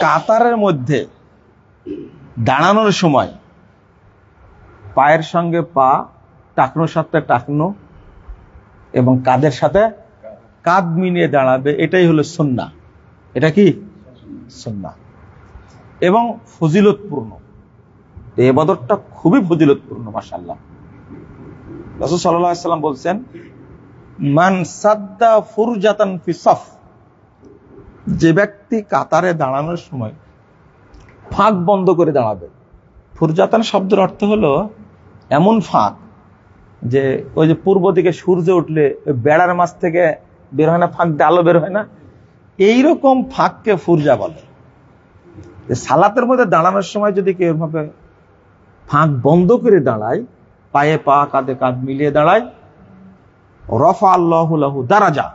কাতারের মধ্যে দাঁড়ানোর সময় পায়ের সঙ্গে পা, টাকনোর সাথে টাকনো এবং কাঁধের সাথে কাঁধ মিলিয়ে দাঁড়াবে, এটাই হলো সুন্নাহ। এটা কি সুন্নাহ এবং ফজিলতপূর্ণ। এই ইবাদতটা খুবই ফজিলতপূর্ণ। মাশাআল্লাহ, রাসূল সাল্লাল্লাহু আলাইহি ওয়াসাল্লাম বলছেন, মান সাদ্দা ফুরজাতান ফি সাফ, যে ব্যক্তি কাতারে দাঁড়ানোর সময় ফাঁক বন্ধ করে দাঁড়াবে। ফুরজাতান শব্দের অর্থ হলো এমন ফাঁক যে ওই যে পূর্ব দিকে সূর্য উঠলে ওই বেড়ার মাছ থেকে বের হয় না, ফাঁক দিয়ে আলো বের হয় না, এইরকম ফাঁককে ফুরজা বলে। সালাতের মধ্যে দাঁড়ানোর সময় যদি কেউ এভাবে ফাঁক বন্ধ করে দাঁড়ায়, পায়ে পা কাঁধে কাঁধ মিলিয়ে দাঁড়ায়, রফা আল্লাহু লাহু দারাজা,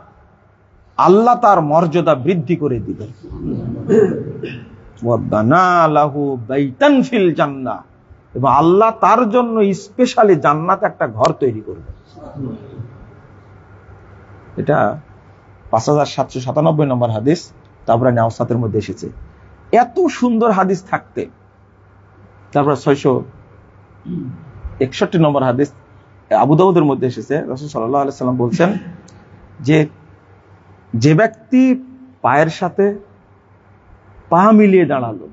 আল্লাহ তার মর্যাদা বৃদ্ধি করে দিবেন। ওয়া বানা লাহু বাইতান ফিল জান্নাহ, এবং আল্লাহ তার জন্য স্পেশালি জান্নাতে একটা ঘর তৈরি করবেন। এটা 5797 নম্বর হাদিস, তারপরে নাওসাতের মধ্যে এসেছে। এত সুন্দর হাদিস থাকতে তারপর 661 নম্বর হাদিস আবু দাউদের মধ্যে এসেছে। রাসূল সাল্লাল্লাহু আলাইহি সাল্লাম বলছেন যে ব্যক্তি পায়ের সাথে পা মিলিয়ে দাঁড়ালো,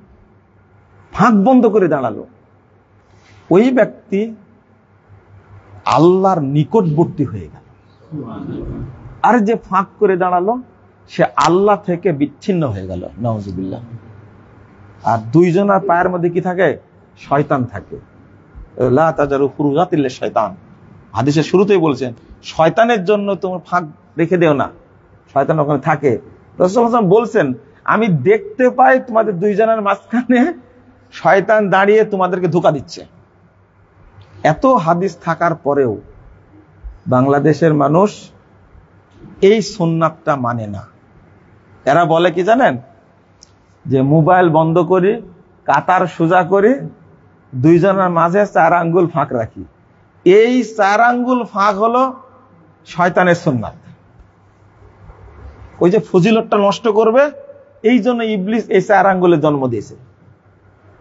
ফাঁক বন্ধ করে দাঁড়ালো, ওই ব্যক্তি আল্লাহর নিকটবর্তী হয়ে গেল। আর যে ফাঁক করে দাঁড়ালো সে আল্লাহ থেকে বিচ্ছিন্ন হয়ে গেল, নাউজুবিল্লাহ। আর দুইজনের পায়ের মধ্যে কি থাকে? শয়তান থাকে। লা তাজারু ফুরুজাতিল শয়তান, হাদিসের শুরুতেই বলছেন শয়তানের জন্য তোমার ফাঁক রেখে দেও না, শয়তান ওখানে থাকে। রাসূল সাল্লাল্লাহু আলাইহি ওয়াসাল্লাম বলছেন, আমি দেখতে পাই তোমাদের দুইজনের মাঝখানে শয়তান দাঁড়িয়ে তোমাদেরকে ধোঁকা দিচ্ছে। এত হাদিস থাকার পরেও বাংলাদেশের মানুষ এই সুন্নাতটা মানে না। এরা বলে কি জানেন? যে মোবাইল বন্ধ করি, কাতার সোজা করি, দুইজনের মাঝে 4 আঙ্গুল ফাঁক রাখি। এই 4 আঙ্গুল ফাঁক হলো শয়তানের সুন্নাত। ওই যে ফজিলতটা নষ্ট করবে, এই জন্য ইবলিস এই 4 আঙ্গুলের জন্ম দিয়েছে।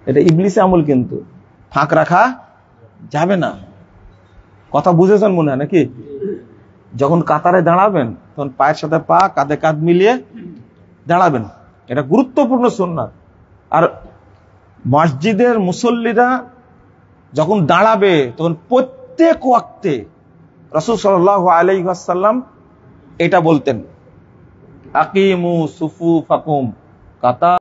এটা ইবলিসের আমল, কিন্তু ফাঁক রাখা যাবে না। কথা বুঝেছেন মনে হয় নাকি? যখন কাতারে দাঁড়াবেন তখন পায়ের সাথে পা, কাঁধে কাঁধ মিলিয়ে দাঁড়াবেন, এটা গুরুত্বপূর্ণ সুন্নাত। আর মসজিদের মুসল্লিরা যখন দাঁড়াবে তখন প্রত্যেক ওয়াক্তে রাসূল সাল্লাল্লাহু আলাইহি ওয়াসাল্লাম এটা বলতেন, আকিমু সুফুফাকুম, কাতার